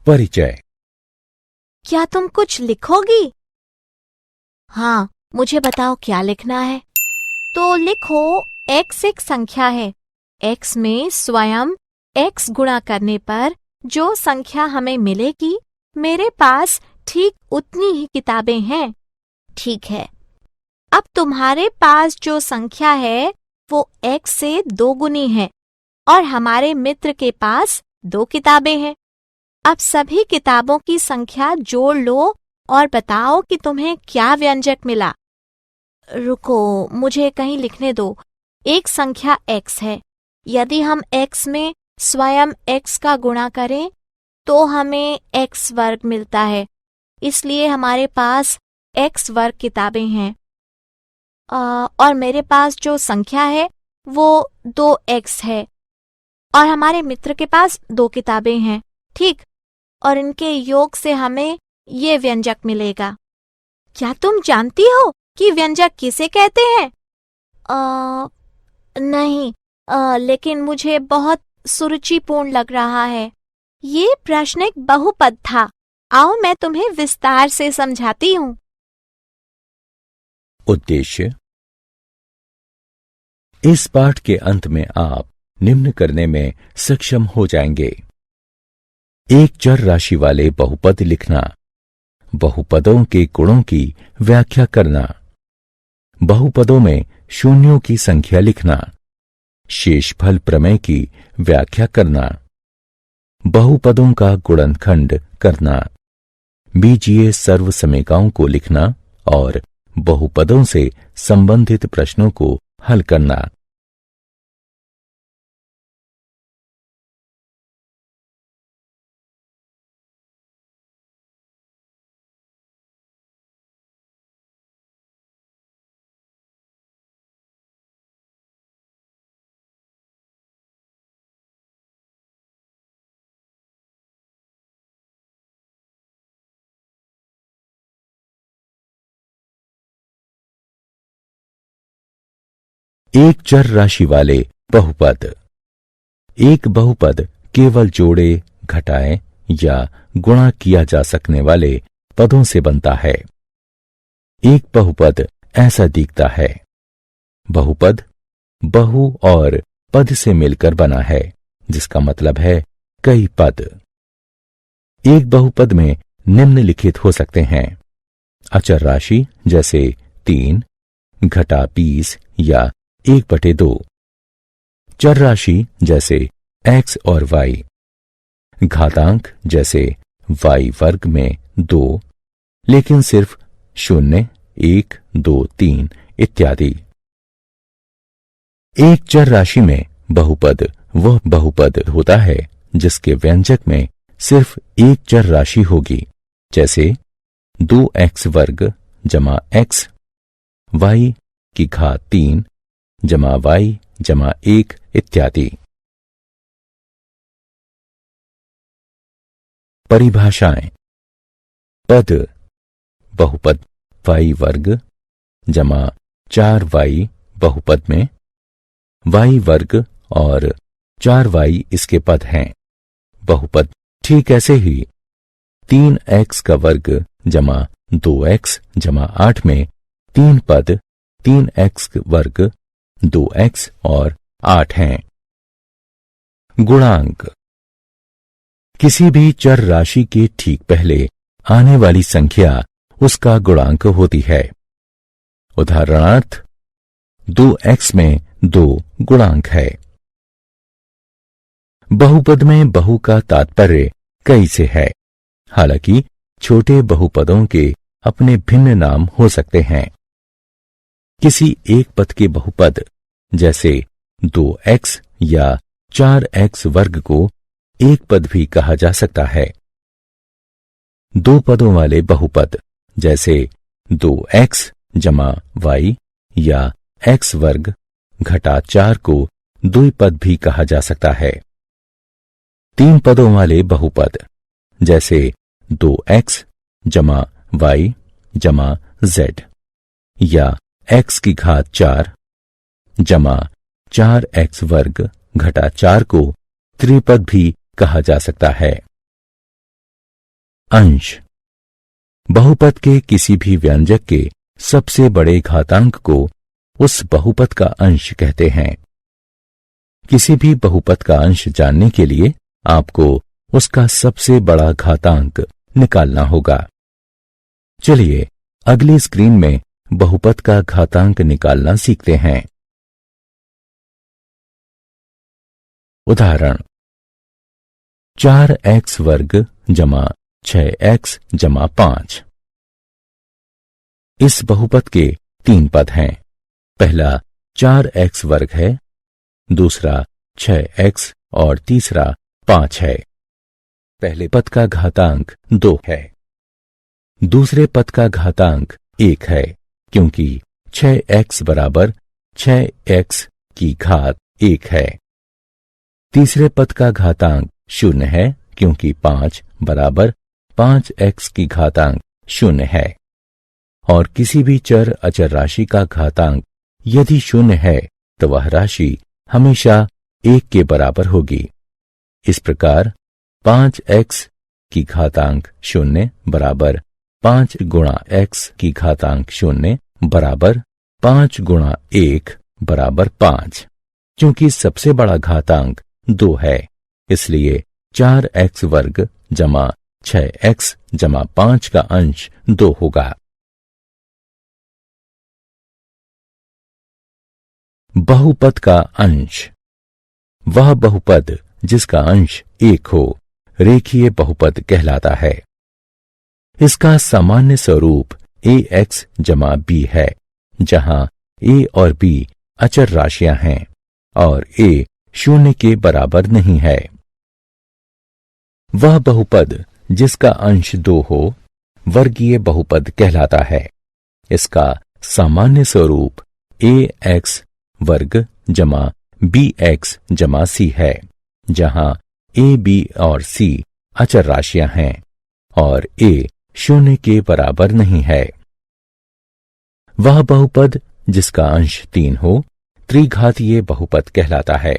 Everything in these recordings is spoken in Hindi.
परिचय। क्या तुम कुछ लिखोगी? हाँ, मुझे बताओ क्या लिखना है। तो लिखो, x एक संख्या है। x में स्वयं x गुणा करने पर जो संख्या हमें मिलेगी, मेरे पास ठीक उतनी ही किताबें हैं। ठीक है। अब तुम्हारे पास जो संख्या है वो x से 2 गुनी है और हमारे मित्र के पास 2 किताबें हैं। अब सभी किताबों की संख्या जोड़ लो और बताओ कि तुम्हें क्या व्यंजक मिला। रुको, मुझे कहीं लिखने दो। एक संख्या x है। यदि हम x में स्वयं x का गुणा करें तो हमें x वर्ग मिलता है, इसलिए हमारे पास x वर्ग किताबें हैं। और मेरे पास जो संख्या है वो 2x है और हमारे मित्र के पास 2 किताबें हैं। ठीक, और इनके योग से हमें ये व्यंजक मिलेगा। क्या तुम जानती हो कि व्यंजक किसे कहते हैं? नहीं, लेकिन मुझे बहुत सुरुचिपूर्ण लग रहा है। ये प्रश्न एक बहुपद था। आओ मैं तुम्हें विस्तार से समझाती हूँ। उद्देश्य। इस पाठ के अंत में आप निम्न करने में सक्षम हो जाएंगे। एक चर राशि वाले बहुपद लिखना, बहुपदों के गुणों की व्याख्या करना, बहुपदों में शून्यों की संख्या लिखना, शेषफल प्रमेय की व्याख्या करना, बहुपदों का गुणनखंड करना, बीजीय सर्वसमीकाओं को लिखना और बहुपदों से संबंधित प्रश्नों को हल करना। एक चर राशि वाले बहुपद। एक बहुपद केवल जोड़े, घटाए या गुणा किया जा सकने वाले पदों से बनता है। एक बहुपद ऐसा दिखता है। बहुपद बहु और पद से मिलकर बना है, जिसका मतलब है कई पद। एक बहुपद में निम्नलिखित हो सकते हैं: अचर राशि जैसे 3, घटा 20 या 1/2, चर राशि जैसे x और y, घातांक जैसे y वर्ग में 2 लेकिन सिर्फ 0, 1, 2, 3 इत्यादि। एक चर राशि में बहुपद वह बहुपद होता है जिसके व्यंजक में सिर्फ एक चर राशि होगी, जैसे 2x वर्ग जमा x, y की घात 3 जमा y जमा 1 इत्यादि। परिभाषाएं। पद बहुपद y वर्ग जमा 4y बहुपद में y वर्ग और 4y इसके पद हैं। बहुपद ठीक ऐसे ही 3x का वर्ग जमा 2x जमा 8 में 3 पद 3x वर्ग 2x और 8 हैं। गुणांक। किसी भी चर राशि के ठीक पहले आने वाली संख्या उसका गुणांक होती है। उदाहरणार्थ 2x में 2 गुणांक है। बहुपद में बहु का तात्पर्य कई से है। हालांकि छोटे बहुपदों के अपने भिन्न नाम हो सकते हैं। किसी एक पद के बहुपद जैसे 2x या 4x वर्ग को एक पद भी कहा जा सकता है। 2 पदों वाले बहुपद जैसे 2x जमा y या x वर्ग घटा 4 को द्विपद भी कहा जा सकता है। 3 पदों वाले बहुपद जैसे 2x जमा y जमा z या x की घात 4 जमा 4x वर्ग घटा 4 को त्रिपद भी कहा जा सकता है। अंश बहुपद के किसी भी व्यंजक के सबसे बड़े घातांक को उस बहुपद का अंश कहते हैं। किसी भी बहुपद का अंश जानने के लिए आपको उसका सबसे बड़ा घातांक निकालना होगा। चलिए अगली स्क्रीन में बहुपद का घातांक निकालना सीखते हैं। उदाहरण 4x वर्ग जमा 6x जमा 5। इस बहुपद के 3 पद हैं। पहला 4x वर्ग है, दूसरा 6x और तीसरा 5 है। पहले पद का घातांक 2 है, दूसरे पद का घातांक 1 है क्योंकि 6x बराबर 6x की घात 1 है। तीसरे पद का घातांक 0 है क्योंकि 5 बराबर 5x की घातांक 0 है। और किसी भी चर अचर राशि का घातांक यदि 0 है तो वह राशि हमेशा 1 के बराबर होगी। इस प्रकार 5x की घातांक 0 बराबर 5 गुणा x की घातांक 0 बराबर 5 गुणा 1 बराबर 5। क्योंकि सबसे बड़ा घातांक 2 है, इसलिए 4x वर्ग जमा 6x जमा 5 का अंश 2 होगा। बहुपद का अंश वह बहुपद जिसका अंश 1 हो रेखीय बहुपद कहलाता है। इसका सामान्य स्वरूप ax जमा b है, जहां a और b अचर राशियां हैं और a 0 के बराबर नहीं है। वह बहुपद जिसका अंश 2 हो वर्गीय बहुपद कहलाता है। इसका सामान्य स्वरूप ax वर्ग जमा bx जमा c है, जहां a, b और c अचर राशियां हैं और a 0 के बराबर नहीं है। वह बहुपद जिसका अंश 3 हो त्रिघातीय बहुपद कहलाता है।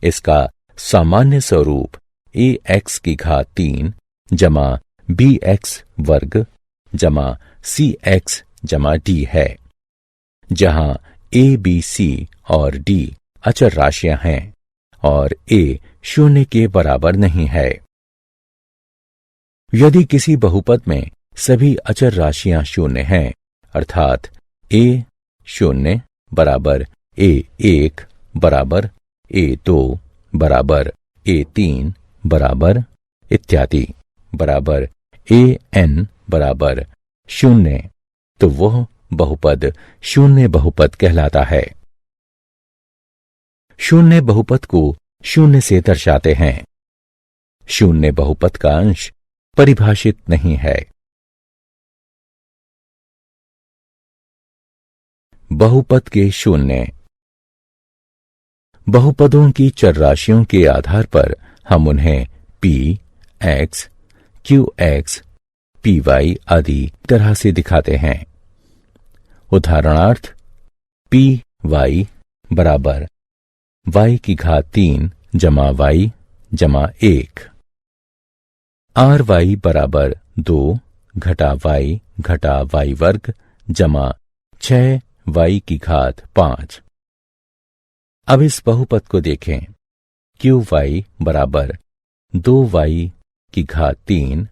इसका सामान्य स्वरूप ax की घात 3 जमा bx वर्ग जमा cx जमा d है, जहां a, b, c और d अचर राशियां हैं और a 0 के बराबर नहीं है। यदि किसी बहुपद में सभी अचर राशियां 0 हैं, अर्थात a 0 बराबर a1 बराबर a2 बराबर a3 बराबर इत्यादि बराबर an बराबर 0, तो वह बहुपद 0 बहुपद कहलाता है। 0 बहुपद को 0 से दर्शाते हैं। 0 बहुपद का अंश परिभाषित नहीं है। बहुपद के 0 बहुपदों की चर राशियों के आधार पर हम उन्हें p, x, qx, py आदि तरह से दिखाते हैं। उदाहरणार्थ py बराबर y की घात 3 जमा y जमा 1, ry बराबर 2 घटा y वर्ग जमा 6y की घात 5। अब इस बहुपद को देखें। qy बराबर 2y की घात 3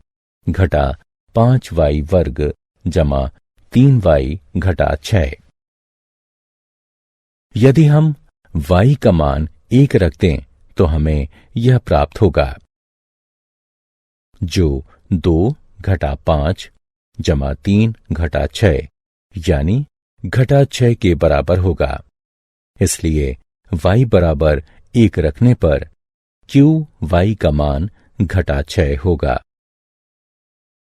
घटा 5y वर्ग जमा 3y घटा 6। यदि हम y का मान 1 रख दें तो हमें यह प्राप्त होगा, जो 2 घटा 5 जमा 3 घटा 6 यानी घटा 6 के बराबर होगा। इसलिए y बराबर 1 रखने पर qy का मान घटा 6 होगा।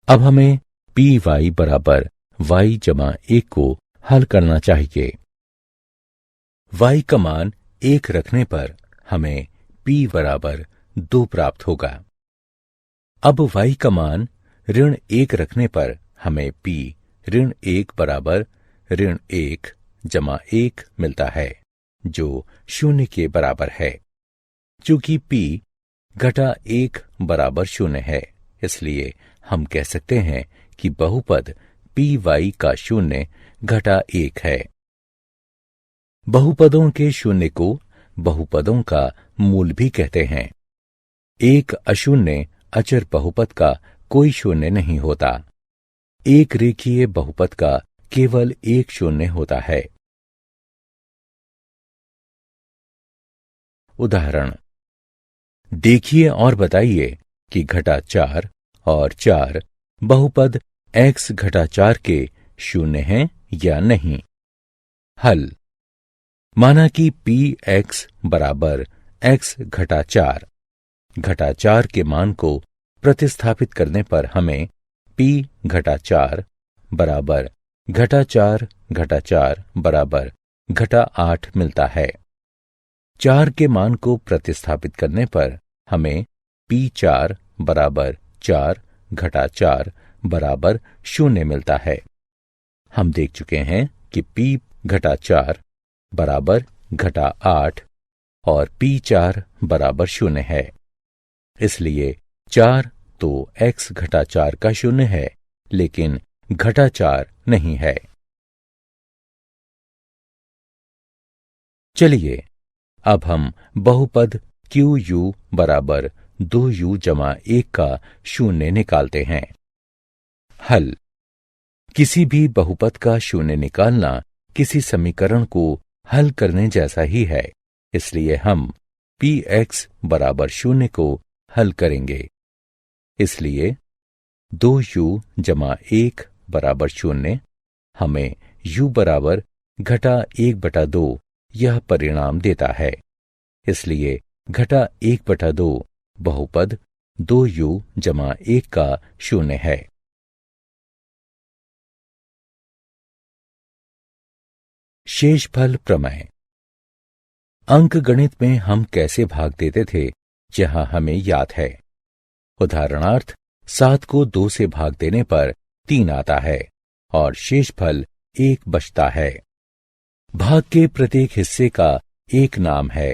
अब हमें py बराबर y जमा 1 को हल करना चाहिए। y का मान 1 रखने पर हमें p बराबर 2 प्राप्त होगा। अब y का मान ऋण 1 रखने पर हमें p ऋण 1 बराबर -1 जमा 1 मिलता है, जो 0 के बराबर है। चूंकि p घटा 1 बराबर 0 है, इसलिए हम कह सकते हैं कि बहुपद py का 0 घटा 1 है। बहुपदों के शून्य को बहुपदों का मूल भी कहते हैं। एक अशून्य अचर बहुपद का कोई शून्य नहीं होता। एक रेखीय बहुपद का केवल एक शून्य होता है। उदाहरण, देखिए और बताइए कि घटा 4 और 4 बहुपद x घटा 4 के शून्य हैं या नहीं। हल, माना कि px बराबर x घटा 4। घटा 4 के मान को प्रतिस्थापित करने पर हमें p घटा 4 बराबर घटा 4 घटा 4 बराबर घटा 8 मिलता है। 4 के मान को प्रतिस्थापित करने पर हमें p4 बराबर 4 घटा 4 बराबर 0 मिलता है। हम देख चुके हैं कि p घटा 4 बराबर घटा 8 और p4 बराबर 0 है। इसलिए 4 तो x घटा 4 का 0 है, लेकिन घटा 4 नहीं है। चलिए अब हम बहुपद QU बराबर 2U जमा 1 का 0 निकालते हैं। हल, किसी भी बहुपद का 0 निकालना किसी समीकरण को हल करने जैसा ही है, इसलिए हम px बराबर 0 को हल करेंगे। इसलिए 2u जमा 1 बराबर 0 हमें u बराबर घटा 1/2 यह परिणाम देता है। इसलिए घटा 1/2 बहुपद 2u जमा 1 का 0 है। शेषफल प्रमेय। अंकगणित में हम कैसे भाग देते थे, जहां हमें याद है। उदाहरणार्थ, 7 को 2 से भाग देने पर 3 आता है और शेषफल 1 बचता है। भाग के प्रत्येक हिस्से का एक नाम है।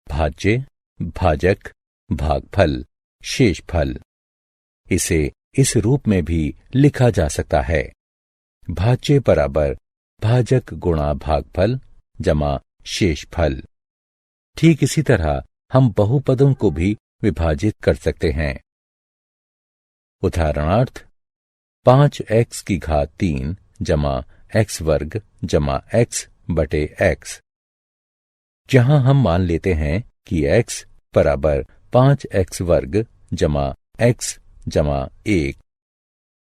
भाज्य, भाजक, भागफल, शेषफल। इसे इस रूप में भी लिखा जा सकता है। भाज्य बराबर भाजक गुणा भागफल जमा शेषफल। ठीक इसी तरह हम बहुपदों को भी विभाजित कर सकते हैं। उदाहरणार्थ, 5x की घात 3 जमा x वर्ग जमा x बटे x, जहां हम मान लेते हैं कि x बराबर 5x वर्ग जमा x जमा 1,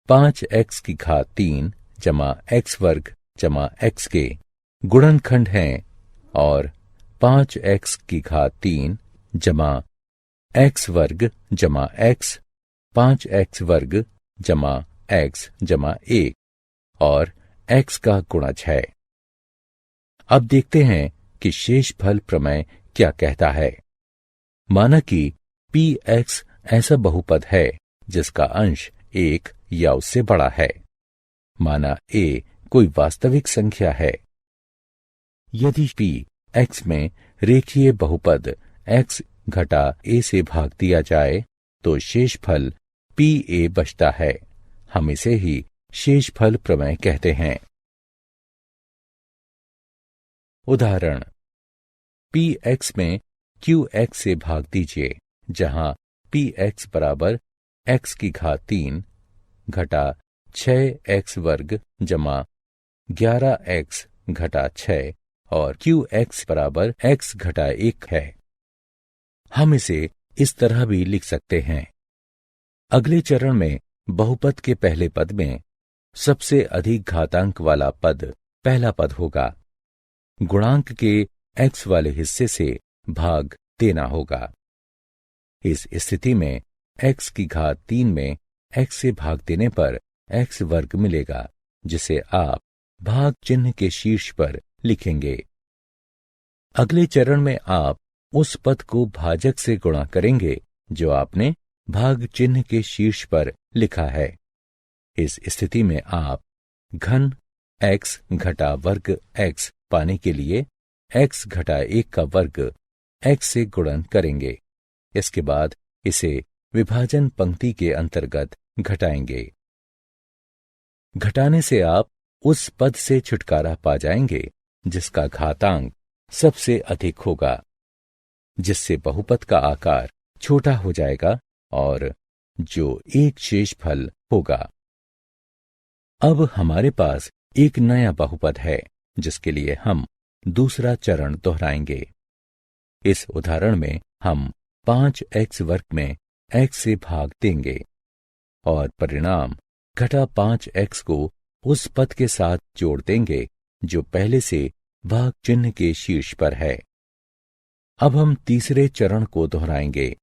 5x की घात 3 जमा x वर्ग जमा x के गुणनखंड हैं और 5x की घात 3 जमा x वर्ग जमा x, 5x वर्ग जमा x जमा 1 और x का गुणज है। अब देखते हैं कि शेषफल प्रमेय क्या कहता है। माना कि px ऐसा बहुपद है जिसका अंश 1 या उससे बड़ा है। माना a कोई वास्तविक संख्या है। यदि p x में रेखीय बहुपद x घटा a से भाग दिया जाए तो शेषफल pa बचता है। हम इसे ही शेषफल प्रमेय कहते हैं। उदाहरण, px में qx से भाग दीजिए, जहां px बराबर x की घात 3 घटा 6x वर्ग जमा 11x घटा 6 और qx बराबर x घटा 1 है। हम इसे इस तरह भी लिख सकते हैं। अगले चरण में बहुपद के पहले पद में सबसे अधिक घातांक वाला पद पहला पद होगा। गुणांक के x वाले हिस्से से भाग देना होगा। इस स्थिति में x की घात 3 में x से भाग देने पर x वर्ग मिलेगा, जिसे आप भाग चिन्ह के शीर्ष पर लिखेंगे। अगले चरण में आप उस पद को भाजक से गुणा करेंगे जो आपने भाग चिन्ह के शीर्ष पर लिखा है। इस स्थिति में आप घन x घटा वर्ग x पाने के लिए x घटा 1 का वर्ग x से गुणन करेंगे। इसके बाद इसे विभाजन पंक्ति के अंतर्गत घटाएंगे। घटाने से आप उस पद से छुटकारा पा जाएंगे जिसका घातांक सबसे अधिक होगा, जिससे बहुपद का आकार छोटा हो जाएगा और जो एक शेषफल होगा। अब हमारे पास एक नया बहुपद है जिसके लिए हम दूसरा चरण दोहराएंगे। इस उदाहरण में हम 5x वर्ग में x से भाग देंगे और परिणाम घटा 5x को उस पद के साथ जोड़ देंगे जो पहले से भाग चिन्ह के शीर्ष पर है। अब हम तीसरे चरण को दोहराएंगे।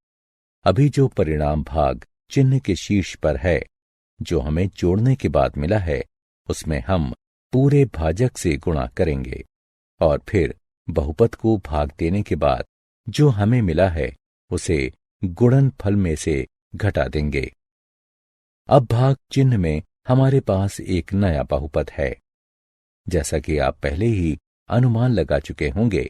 अभी जो परिणाम भाग चिन्ह के शीर्ष पर है, जो हमें जोड़ने के बाद मिला है, उसमें हम पूरे भाजक से गुणा करेंगे और फिर बहुपद को भाग देने के बाद जो हमें मिला है उसे गुणनफल में से घटा देंगे। अब भाग चिन्ह में हमारे पास एक नया बहुपद है। जैसा कि आप पहले ही अनुमान लगा चुके होंगे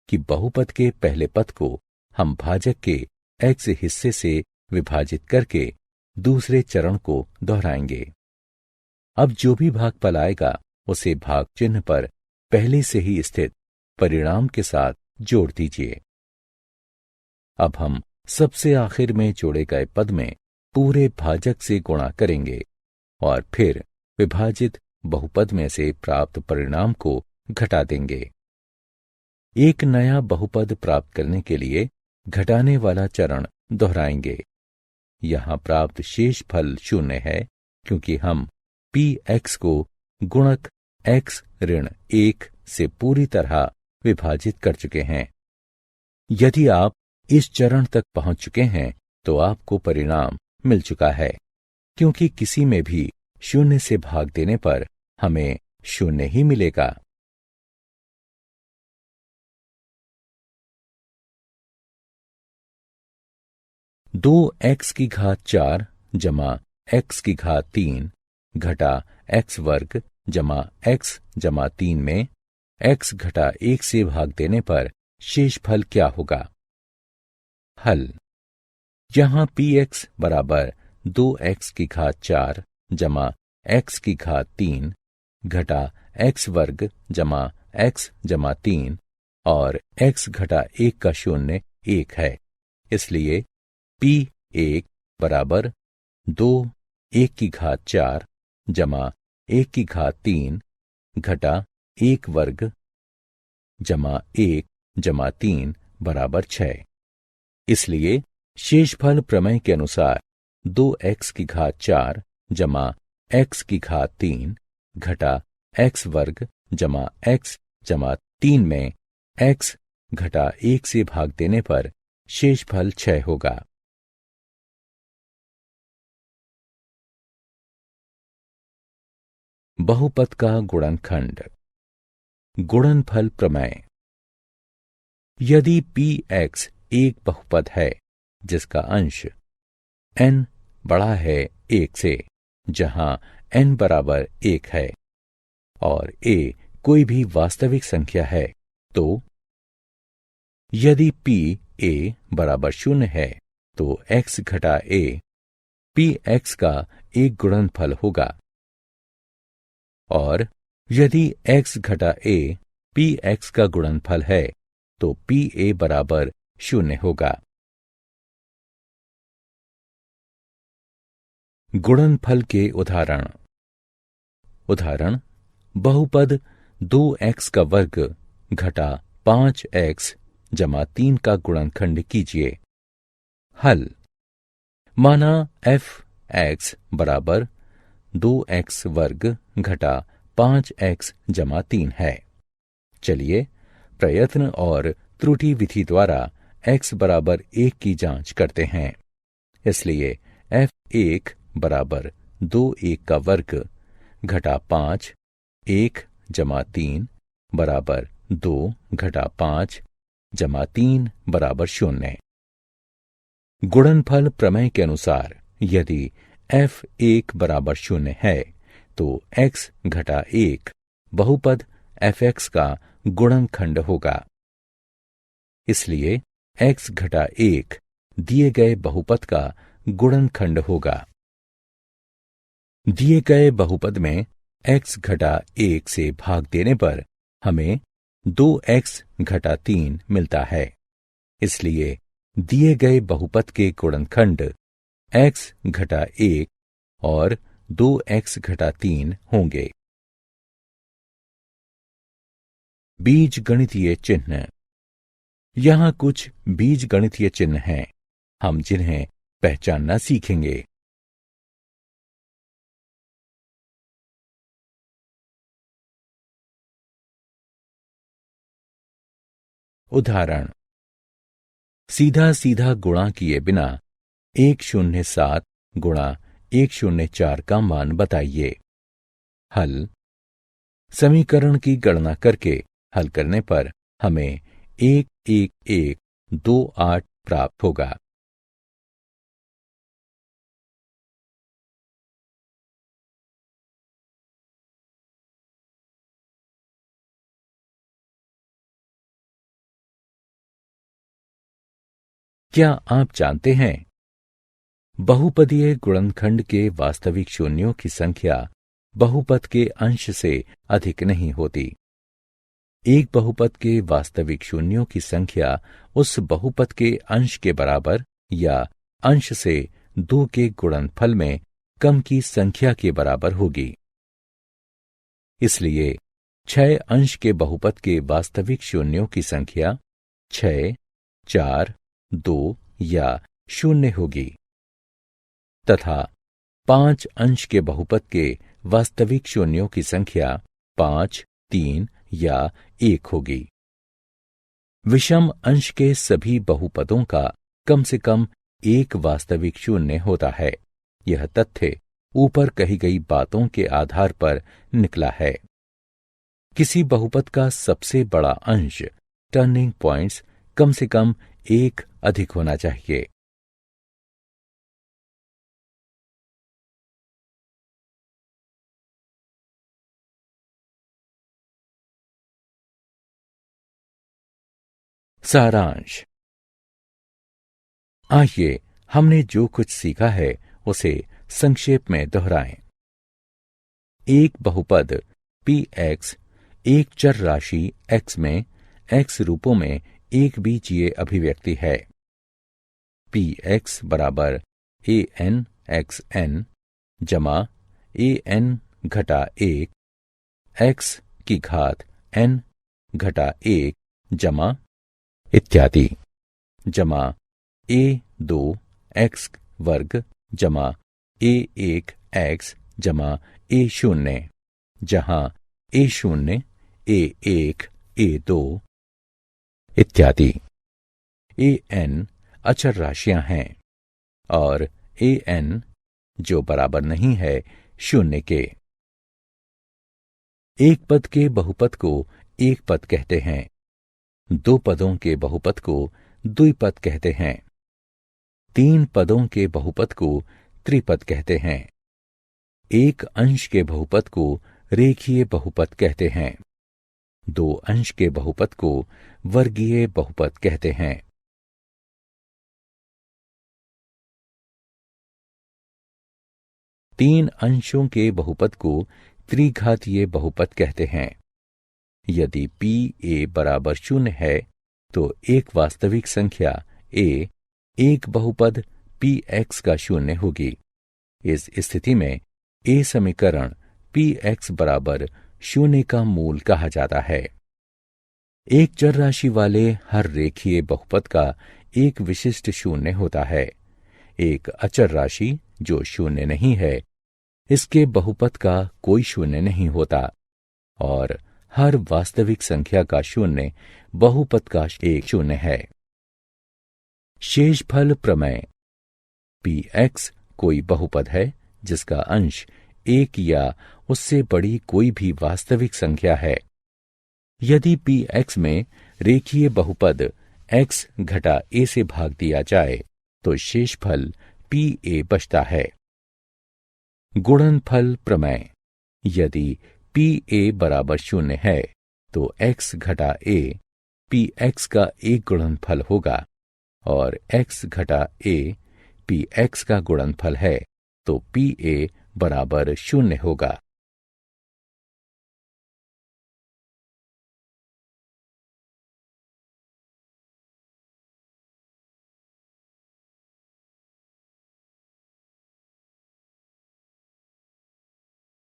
कि बहुपद के पहले पद को हम भाजक के x हिस्से से विभाजित करके दूसरे चरण को दोहराएंगे। अब जो भी भागफल आएगा उसे भाग चिन्ह पर पहले से ही स्थित परिणाम के साथ जोड़ दीजिए। अब हम सबसे आखिर में जोड़े गए पद में पूरे भाजक से गुणा करेंगे और फिर विभाजित बहुपद में से प्राप्त परिणाम को घटा देंगे। एक नया बहुपद प्राप्त करने के लिए घटाने वाला चरण दोहराएंगे। यहां प्राप्त शेष फल 0 है क्योंकि हम px को गुणक x ऋण 1 से पूरी तरह विभाजित कर चुके हैं। यदि आप इस चरण तक पहुंच चुके हैं तो आपको परिणाम मिल चुका है, क्योंकि किसी में भी 0 से भाग देने पर हमें 0 ही मिलेगा। दो x की घात 4 जमा x की घात 3 घटा x वर्ग जमा x जमा 3 में x घटा 1 से भाग देने पर शेष फल क्या होगा? हल। यहां px बराबर 2x की घात 4 जमा x की घात 3 घटा x वर्ग जमा x जमा 3 और x घटा 1 का शून्य 1 है। इसलिए p1 बराबर 2 1 की घात 4 जमा 1 की घात 3 घटा 1 वर्ग जमा 1 जमा 3 बराबर 6। इसलिए शेषफल प्रमेय के अनुसार 2x की घात 4 जमा x की घात 3 घटा x वर्ग जमा x जमा 3 में x घटा 1 से भाग देने पर शेषफल 6 होगा। बहुपद का गुणनखंड। गुणनफल प्रमेय। यदि px एक बहुपद है जिसका अंश n बड़ा है 1 से, जहां n बराबर 1 है, और a कोई भी वास्तविक संख्या है, तो यदि p a बराबर 0 है तो x घटा a px का एक गुणनफल होगा, और यदि x घटा a px का गुणनफल है तो pa बराबर 0 होगा। गुणनफल के उदाहरण। उदाहरण: बहुपद 2x का वर्ग घटा 5x जमा 3 का गुणनखंड कीजिए। हल। माना f(x) बराबर 2x वर्ग घटा 5x जमा 3 है। चलिए प्रयत्न और त्रुटि विधि द्वारा x बराबर 1 की जांच करते हैं। इसलिए f1 बराबर 2(1) का वर्ग घटा 5 1 जमा 3 बराबर 2 घटा 5 जमा 3 बराबर 0। गुणनफल प्रमेय के अनुसार यदि f1 बराबर 0 है तो x घटा 1 बहुपद fx का गुणनखंड होगा। इसलिए x घटा 1 दिए गए बहुपद का गुणनखंड होगा। दिए गए बहुपद में x घटा 1 से भाग देने पर हमें 2x घटा 3 मिलता है। इसलिए दिए गए बहुपद के गुणनखंड x घटा 1 और 2x घटा 3 होंगे। बीजगणितीय चिन्ह। यहां कुछ बीजगणितीय चिन्ह हैं, हम जिन्हें पहचानना सीखेंगे। उदाहरण, सीधा सीधा गुणा किए बिना 107 गुणा 104 का मान बताइए। हल। समीकरण की गणना करके हल करने पर हमें 11128 प्राप्त होगा। क्या आप जानते हैं, बहुपदीय गुणनखंड के वास्तविक शून्यों की संख्या बहुपद के अंश से अधिक नहीं होती। एक बहुपद के वास्तविक शून्यों की संख्या उस बहुपद के अंश के बराबर या अंश से 2 के गुणनफल में कम की संख्या के बराबर होगी। इसलिए 6 अंश के बहुपद के वास्तविक शून्यों की संख्या 6, 4, 2 या 0 होगी तथा 5 अंश के बहुपद के वास्तविक शून्यों की संख्या 5, 3 या 1 होगी। विषम अंश के सभी बहुपदों का कम से कम एक वास्तविक शून्य होता है। यह तथ्य ऊपर कही गई बातों के आधार पर निकला है। किसी बहुपद का सबसे बड़ा अंश टर्निंग पॉइंट्स कम से कम 1 अधिक होना चाहिए। सारांश। आइए हमने जो कुछ सीखा है उसे संक्षेप में दोहराएं। एक बहुपद px एक चर राशि x में x रूपों में एक बीजीय अभिव्यक्ति है। px बराबर an xn जमा an घटा 1 x की घात n घटा 1 जमा इत्यादि जमा a2 x वर्ग जमा a1 x जमा a0, जहां a0, a1, a2 इत्यादि an अचर राशियां हैं और an जो बराबर नहीं है 0 के। एक पद के बहुपद को एक पद कहते हैं, 2 पदों के बहुपद को द्विपद कहते हैं, 3 पदों के बहुपद को त्रिपद कहते हैं, एक अंश के बहुपद को रेखीय बहुपद कहते हैं, 2 अंश के बहुपद को वर्गीय बहुपद कहते हैं। तीन अंशों के बहुपद को त्रिघातीय बहुपद कहते हैं। यदि pa बराबर 0 है तो एक वास्तविक संख्या a एक बहुपद px का 0 होगी। इस स्थिति में a समीकरण px बराबर 0 का मूल कहा जाता है। एक चर राशि वाले हर रेखीय बहुपद का एक विशिष्ट 0 होता है। एक अचर राशि जो 0 नहीं है, इसके बहुपद का कोई 0 नहीं होता और हर वास्तविक संख्या का 0 बहुपद का एक 0 है। शेषफल प्रमेय। px कोई बहुपद है जिसका अंश 1 या उससे बड़ी कोई भी वास्तविक संख्या है। यदि px में रेखीय बहुपद x घटा a से भाग दिया जाए तो शेषफल pa बचता है। गुणनफल प्रमेय। यदि पी ए बराबर 0 है तो x घटा a पी एक्स का एक गुणनफल होगा और x घटा a पी एक्स का गुणनफल है तो पी ए बराबर 0 होगा।